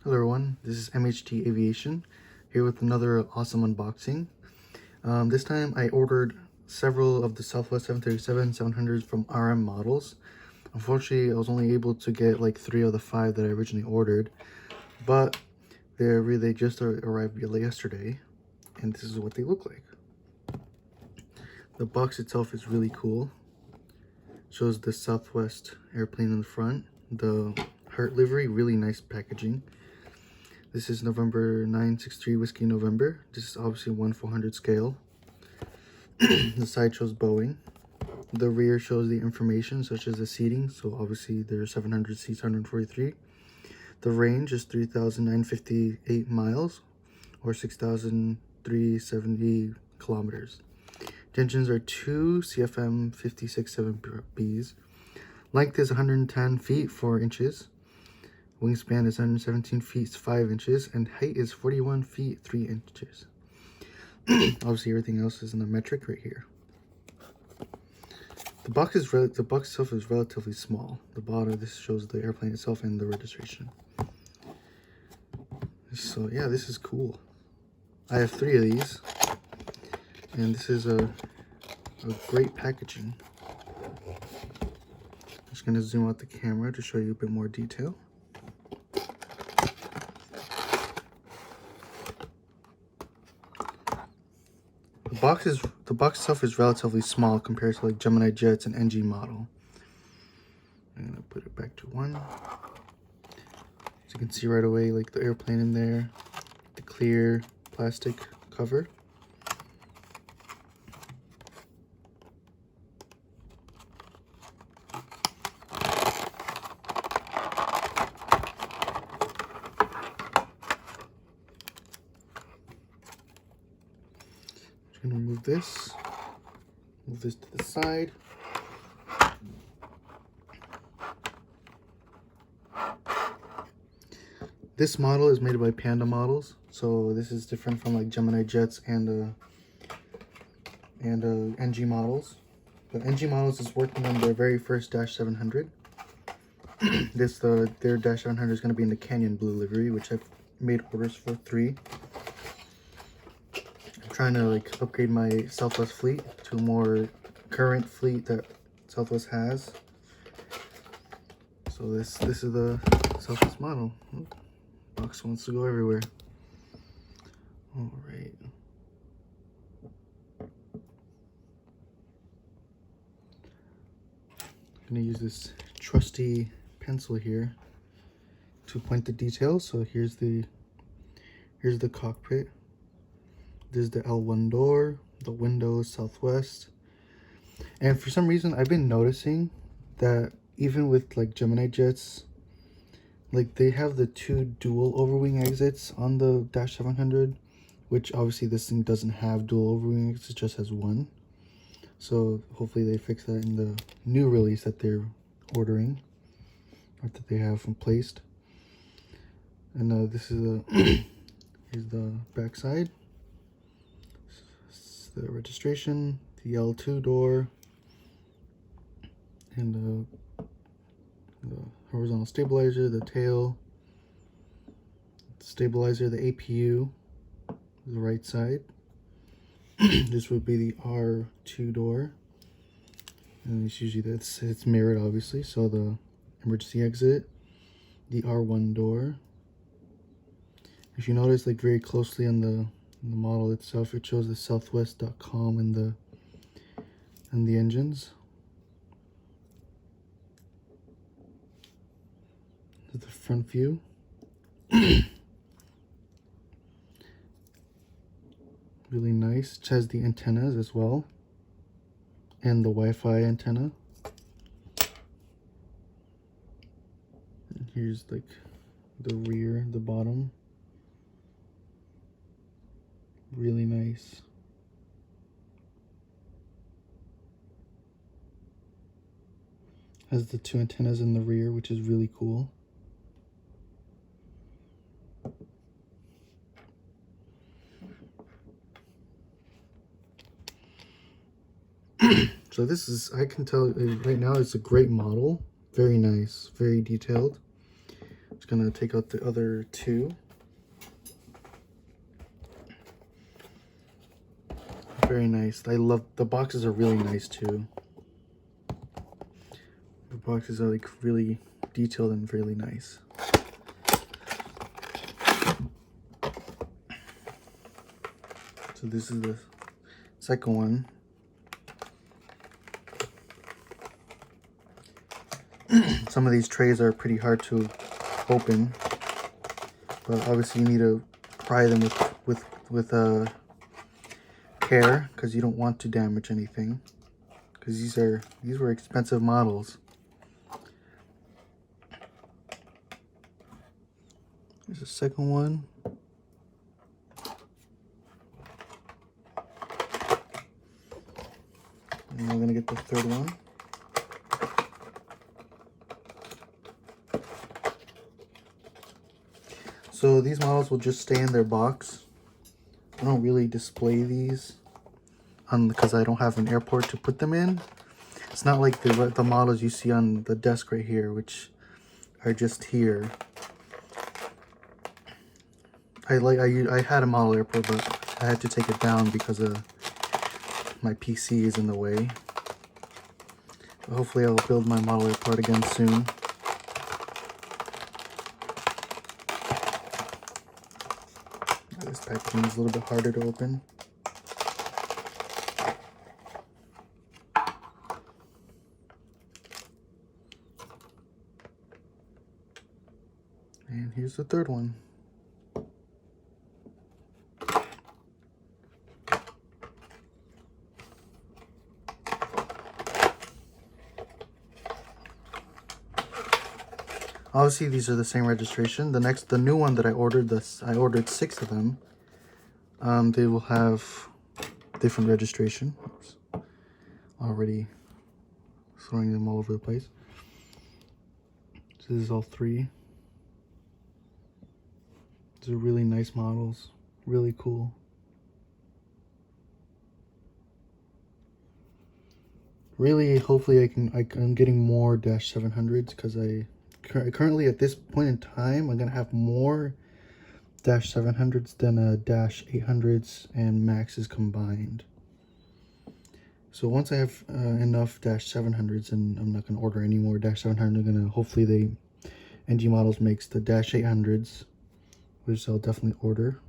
Hello everyone, this is MHT Aviation here with another awesome unboxing. This time I ordered several of the Southwest 737 700s from RM models. Unfortunately, I was only able to get like 3 of the 5 that I originally ordered, but they just arrived yesterday, and this is what they look like. The box itself is really cool. Shows the Southwest airplane in the front, the heart livery, really nice packaging. This is November 963 Whiskey November. This is obviously 1/400 scale. The side shows Boeing. The rear shows the information such as the seating. So obviously there are 700 seats, 143. The range is 3,958 miles or 6,370 kilometers. The engines are 2 CFM 56-7Bs. Length is 110 feet 4 inches. Wingspan is 117 feet 5 inches, and height is 41 feet 3 inches. Obviously, everything else is in the metric right here. The box itself is relatively small. The bottom, this shows the airplane itself and the registration. So yeah, this is cool. I have 3 of these, and this is a great packaging. I'm just gonna zoom out the camera to show you a bit more detail. The box itself is relatively small compared to like Gemini Jets and NG model. I'm gonna put it back to 1. So you can see right away like the airplane in there, the clear plastic cover. I'm gonna move this to the side. This model is made by Panda models, so this is different from like Gemini Jets and NG models. But NG models is working on their very first Dash 700. Their Dash 700 is going to be in the Canyon Blue livery, which I've made orders for 3. Trying to like upgrade my Southwest fleet to a more current fleet that Southwest has. So this is the Southwest model. Oh, box wants to go everywhere. All right. I'm gonna use this trusty pencil here to point the details. So here's the cockpit. This is the L1 door, the windows, Southwest. And for some reason, I've been noticing that even with like Gemini Jets, like they have the 2 dual overwing exits on the Dash 700, which obviously this thing doesn't have dual overwing exits, it just has 1. So hopefully they fix that in the new release that they're ordering, or that they have placed. And this is here's the back side. The registration, the L2 door, and the horizontal stabilizer, the tail, the stabilizer, the APU, the right side. This would be the R2 door, and it's usually it's mirrored obviously. So the emergency exit, the R1 door. If you notice, like very closely on the model itself, it shows the southwest.com and the engines. The front view. Really nice. It has the antennas as well, and the Wi-Fi antenna. And here's like the rear, the bottom. Really nice. Has the 2 antennas in the rear, which is really cool. So this is, I can tell right now, it's a great model. Very nice, very detailed. Just gonna take out the other two. Very nice. I love the boxes, are really nice too. The boxes are like really detailed and really nice. So this is the second one. Some of these trays are pretty hard to open, but obviously you need to pry them with care, because you don't want to damage anything, because these were expensive models. Here's the second one. And we're gonna get the third one. So these models will just stay in their box. I don't really display these because I don't have an airport to put them in. It's not like the models you see on the desk right here, which are just here. I had a model airport, but I had to take it down because my PC is in the way. But hopefully I'll build my model airport again soon. This packaging is a little bit harder to open. And here's the third one. Obviously these are the same registration. The new one that I ordered, I ordered 6 of them. They will have different registration. Oops. Already throwing them all over the place. So this is all 3. These are really nice models, really cool. Really, hopefully I'm getting more Dash 700s, because currently at this point in time I'm gonna have more Dash 700s than Dash 800s and Maxes combined. So once I have enough Dash 700s, and I'm not gonna order any more Dash 700s, hopefully NG Models makes the Dash 800s, which I'll definitely order.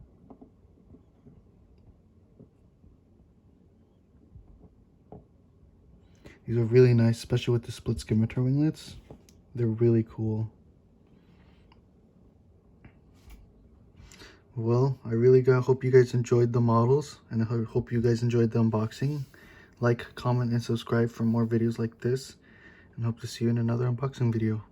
These are really nice, especially with the split skimitar winglets. They're really cool. Well, I really hope you guys enjoyed the models, and I hope you guys enjoyed the unboxing. Like, comment, and subscribe for more videos like this, and hope to see you in another unboxing video.